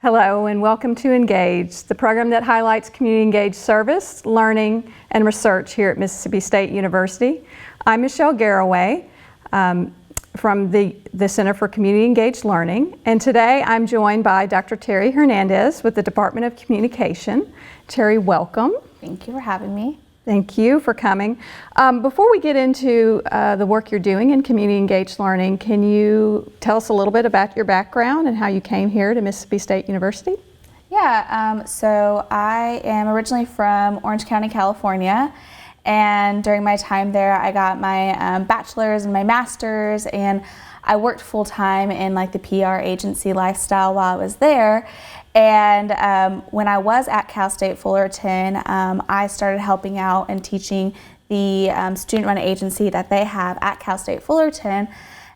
Hello and welcome to Engage, the program that highlights community engaged service, learning, and research here at Mississippi State University. I'm Michelle Garraway from the Center for Community Engaged Learning, and today I'm joined by Dr. Terri Hernandez with the Department of Communication. Terri, welcome. Thank you for having me. Thank you for coming. Before we get into the work you're doing in community engaged learning, can you tell us a little bit about your background and how you came here to Mississippi State University? Yeah, so I am originally from Orange County, California, and during my time there I got my bachelor's and my master's, and I worked full-time in like the PR agency lifestyle while I was there. And when I was at Cal State Fullerton, I started helping out and teaching the student-run agency that they have at Cal State Fullerton.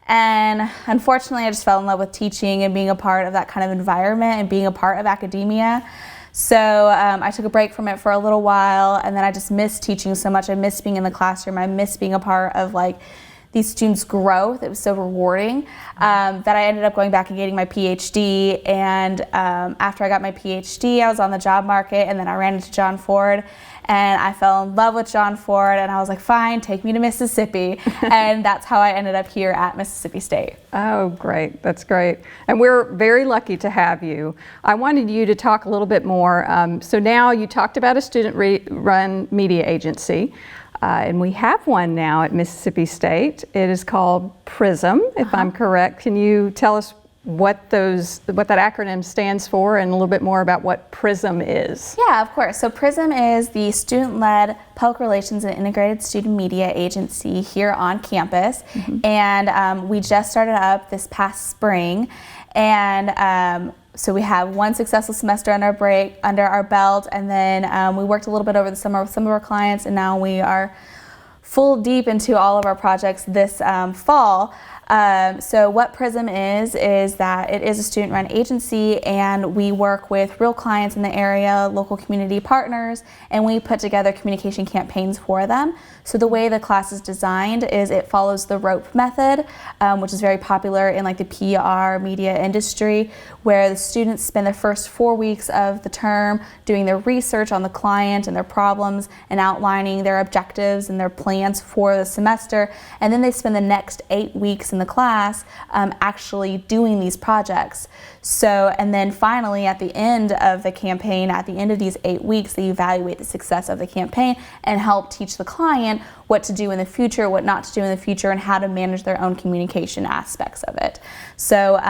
And unfortunately, I just fell in love with teaching and being a part of that kind of environment and being a part of academia. So I took a break from it for a little while, and then I just missed teaching so much. I missed being in the classroom. I missed being a part of like these students' growth. It was so rewarding that I ended up going back and getting my PhD. And after I got my PhD, I was on the job market, and then I ran into John Ford, and I fell in love with John Ford, and I was like, fine, take me to Mississippi. And that's how I ended up here at Mississippi State. Oh, great. That's great. And we're very lucky to have you. I wanted you to talk a little bit more. So now you talked about a student-run media agency. And we have one now at Mississippi State. It is called PRISM, if I'm correct. Can you tell us what that acronym stands for and a little bit more about what PRISM is? Yeah, of course. So PRISM is the student-led public relations and integrated student media agency here on campus. And we just started up this past spring. And so we have one successful semester under our belt, and then we worked a little bit over the summer with some of our clients, and now we are full deep into all of our projects this fall. So what PRISM is that it is a student-run agency, and we work with real clients in the area, local community partners, and we put together communication campaigns for them. So the way the class is designed is it follows the ROPE method, which is very popular in like the PR media industry, where the students spend the first 4 weeks of the term doing their research on the client and their problems and outlining their objectives and their plans for the semester, and then they spend the next 8 weeks in the class actually doing these projects. So, and then finally at the end of the campaign, at the end of these 8 weeks, they evaluate the success of the campaign and help teach the client what to do in the future, what not to do in the future, and how to manage their own communication aspects of it. So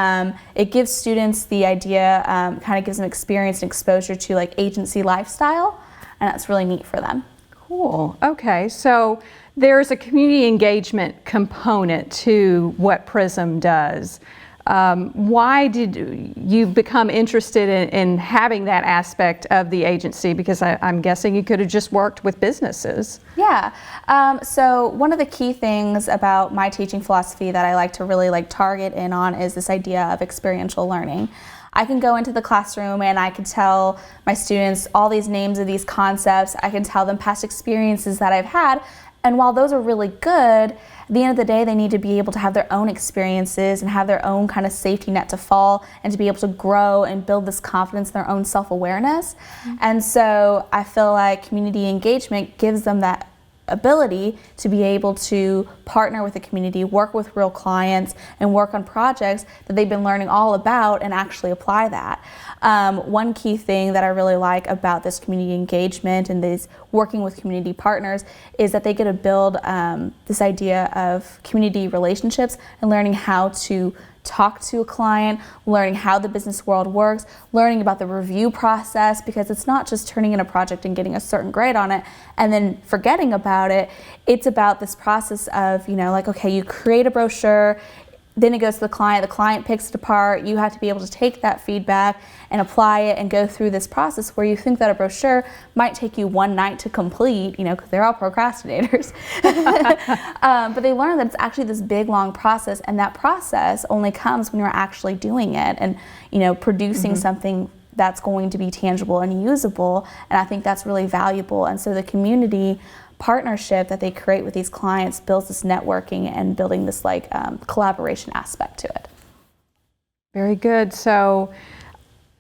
it gives students the idea, kind of gives them experience and exposure to like agency lifestyle, and that's really neat for them. Cool. Okay, so there's a community engagement component to what PRISM does. Why did you become interested in having that aspect of the agency? Because I'm guessing you could have just worked with businesses. Yeah. So one of the key things about my teaching philosophy that I like to really target in on is this idea of experiential learning. I can go into the classroom and I can tell my students all these names of these concepts. I can tell them past experiences that I've had. And while those are really good, at the end of the day, they need to be able to have their own experiences and have their own kind of safety net to fall and to be able to grow and build this confidence in their own self-awareness. And so I feel like community engagement gives them that ability to be able to partner with the community, work with real clients, and work on projects that they've been learning all about and actually apply that. One key thing that I really like about this community engagement and this working with community partners is that they get to build this idea of community relationships and learning how to talk to a client, learning how the business world works, learning about the review process, because it's not just turning in a project and getting a certain grade on it and then forgetting about it. It's about this process of, like, okay, you create a brochure, then it goes to the client picks it apart, you have to be able to take that feedback and apply it and go through this process where you think that a brochure might take you one night to complete, because they're all procrastinators. But they learn that it's actually this big, long process, and that process only comes when you're actually doing it and, producing something that's going to be tangible and usable, and I think that's really valuable. And so the community partnership that they create with these clients builds this networking and building this collaboration aspect to it. Very good. So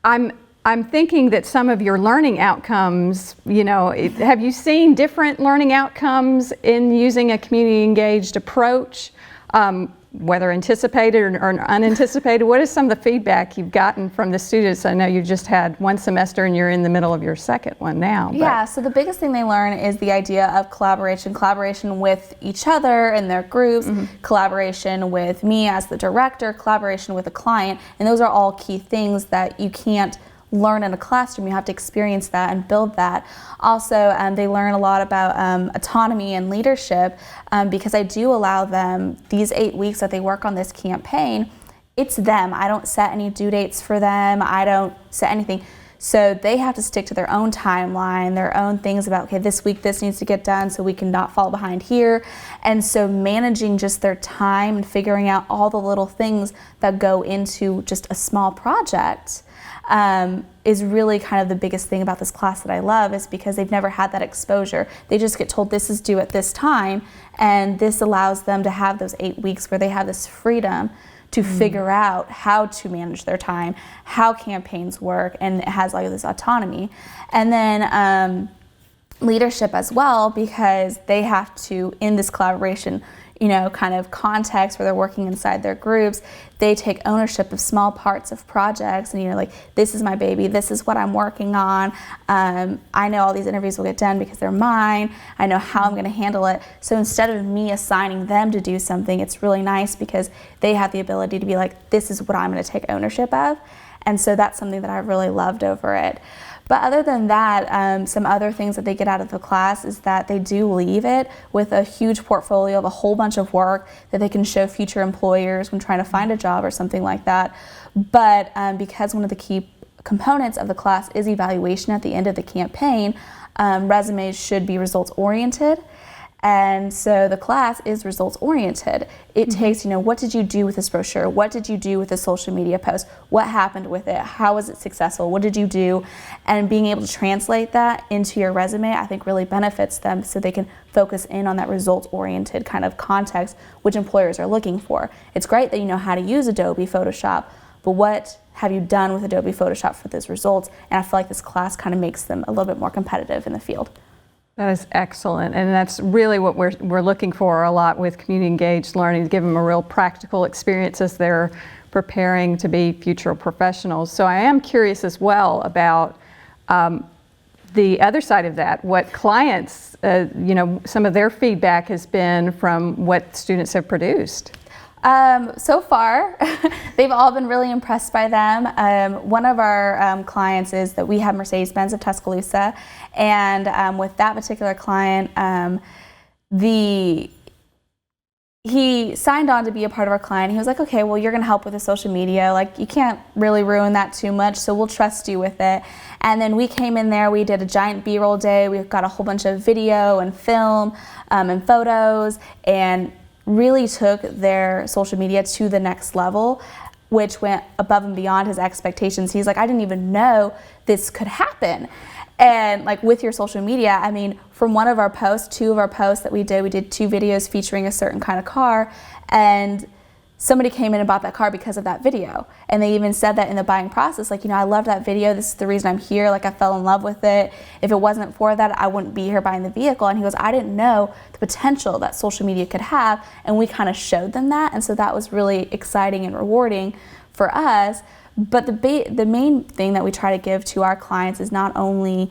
I'm thinking that some of your learning outcomes, have you seen different learning outcomes in using a community engaged approach, whether anticipated or unanticipated? What is some of the feedback you've gotten from the students? I know you just had one semester and you're in the middle of your second one now. Yeah, so the biggest thing they learn is the idea of collaboration with each other and their groups, collaboration with me as the director, collaboration with a client, and those are all key things that you can't learn in a classroom. You have to experience that and build that. Also, they learn a lot about autonomy and leadership because I do allow them these 8 weeks that they work on this campaign. It's them. I don't set any due dates for them. I don't set anything. So they have to stick to their own timeline, their own things about, okay, this week this needs to get done so we can not fall behind here. And so managing just their time and figuring out all the little things that go into just a small project is really kind of the biggest thing about this class that I love, is because they've never had that exposure. They just get told this is due at this time, and this allows them to have those 8 weeks where they have this freedom to figure out how to manage their time, how campaigns work, and it has like this autonomy. And then leadership as well, because they have to, in this collaboration, kind of context where they're working inside their groups, they take ownership of small parts of projects, and like, this is my baby, this is what I'm working on. I know all these interviews will get done because they're mine. I know how I'm going to handle it. So instead of me assigning them to do something, it's really nice because they have the ability to be like, this is what I'm going to take ownership of. And so that's something that I've really loved over it. But other than that, some other things that they get out of the class is that they do leave it with a huge portfolio of a whole bunch of work that they can show future employers when trying to find a job or something like that. But because one of the key components of the class is evaluation at the end of the campaign, resumes should be results oriented. And so the class is results oriented. It takes, what did you do with this brochure? What did you do with the social media post? What happened with it? How was it successful? What did you do? And being able to translate that into your resume, I think really benefits them, so they can focus in on that results oriented kind of context which employers are looking for. It's great that you know how to use Adobe Photoshop, but what have you done with Adobe Photoshop for those results? And I feel like this class kind of makes them a little bit more competitive in the field. That is excellent, and that's really what we're looking for a lot with community engaged learning, to give them a real practical experience as they're preparing to be future professionals. So I am curious as well about the other side of that, what clients, some of their feedback has been from what students have produced. So far, they've all been really impressed by them. One of our clients is that we have Mercedes-Benz of Tuscaloosa, and with that particular client, he signed on to be a part of our client. He was like, okay, well, you're going to help with the social media. Like, you can't really ruin that too much, so we'll trust you with it. And then we came in there, we did a giant B-roll day. We've got a whole bunch of video and film and photos, and really took their social media to the next level, which went above and beyond his expectations. He's like, I didn't even know this could happen. And like, with your social media, I mean, from one of our posts, 2 of our posts that we did 2 videos featuring a certain kind of car, and somebody came in and bought that car because of that video. And they even said that in the buying process, like, I loved that video, this is the reason I'm here, like, I fell in love with it. If it wasn't for that, I wouldn't be here buying the vehicle. And he goes, I didn't know the potential that social media could have, and we kind of showed them that. And so that was really exciting and rewarding for us. But the main thing that we try to give to our clients is not only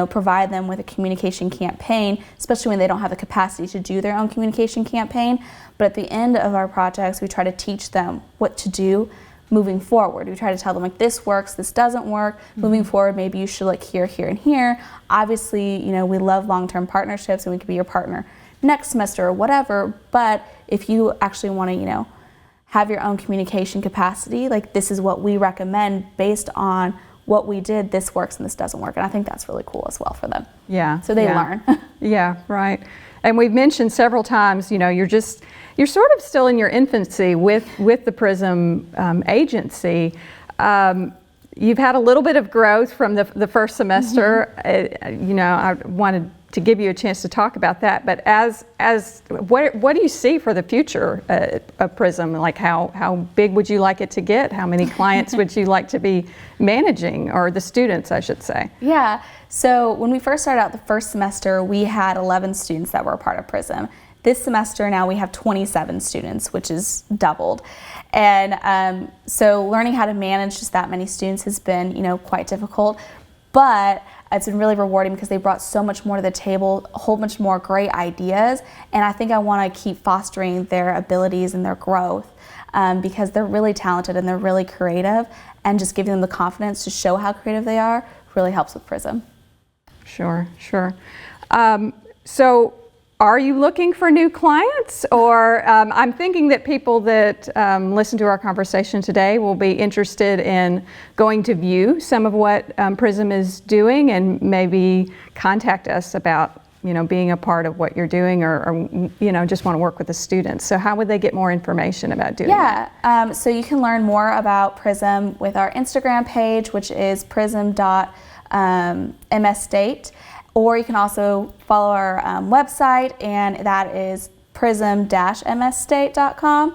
provide them with a communication campaign, especially when they don't have the capacity to do their own communication campaign, but at the end of our projects, we try to teach them what to do moving forward. We try to tell them, like, this works, this doesn't work. Moving forward, maybe you should look here, here, and here. Obviously, we love long-term partnerships, and we could be your partner next semester or whatever, but if you actually want to, have your own communication capacity, like, this is what we recommend based on what we did, this works and this doesn't work. And I think that's really cool as well for them. Yeah. So they learn. Yeah, right. And we've mentioned several times, you're sort of still in your infancy with the PRISM agency. You've had a little bit of growth from the first semester. I wanted to give you a chance to talk about that. But what do you see for the future of PRISM? Like how big would you like it to get? How many clients would you like to be managing, or the students, I should say? Yeah, so when we first started out the first semester, we had 11 students that were a part of PRISM. This semester now we have 27 students, which is doubled. And so learning how to manage just that many students has been, quite difficult. But it's been really rewarding because they brought so much more to the table, a whole bunch more great ideas, and I think I want to keep fostering their abilities and their growth because they're really talented and they're really creative, and just giving them the confidence to show how creative they are really helps with PRISM. Sure. So are you looking for new clients, or I'm thinking that people that listen to our conversation today will be interested in going to view some of what PRISM is doing and maybe contact us about being a part of what you're doing, or just want to work with the students. So how would they get more information about doing that? Yeah, so you can learn more about PRISM with our Instagram page, which is prism.MSState. Or you can also follow our website, and that is prism-msstate.com,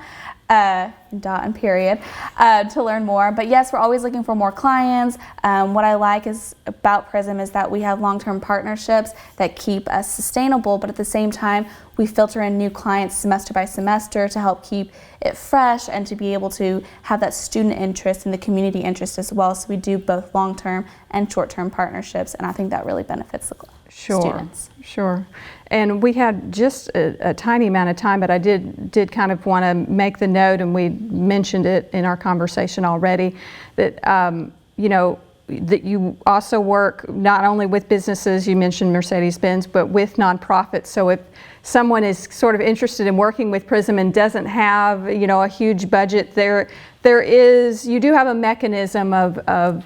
dot and period, to learn more. But yes, we're always looking for more clients. What I like about PRISM is that we have long-term partnerships that keep us sustainable, but at the same time, we filter in new clients semester by semester to help keep it fresh and to be able to have that student interest and the community interest as well. So we do both long-term and short-term partnerships, and I think that really benefits the students. Sure. And we had just a tiny amount of time, but I did kind of want to make the note, and we mentioned it in our conversation already, that that you also work not only with businesses, you mentioned Mercedes-Benz, but with nonprofits. So if someone is sort of interested in working with PRISM and doesn't have a huge budget, you do have a mechanism of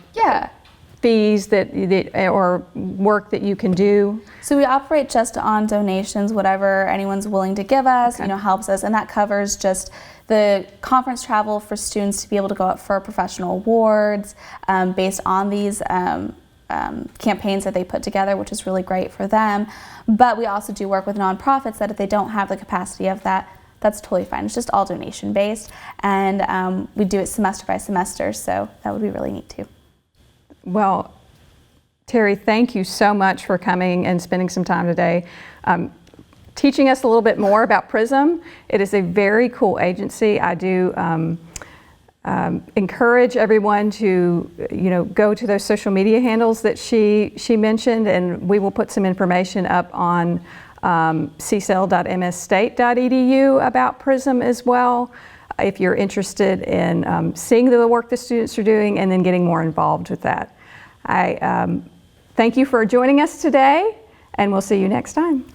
fees or work that you can do. So we operate just on donations. Whatever anyone's willing to give us, helps us, and that covers just the conference travel for students to be able to go up for professional awards based on these campaigns that they put together, which is really great for them. But we also do work with nonprofits that if they don't have the capacity of that, that's totally fine. It's just all donation based, and we do it semester by semester, so that would be really neat too. Well, Terri, thank you so much for coming and spending some time today teaching us a little bit more about PRISM. It is a very cool agency. I do encourage everyone to go to those social media handles that she mentioned, and we will put some information up on ccel.msstate.edu about PRISM as well, if you're interested in seeing the work the students are doing and then getting more involved with that. I thank you for joining us today, and we'll see you next time.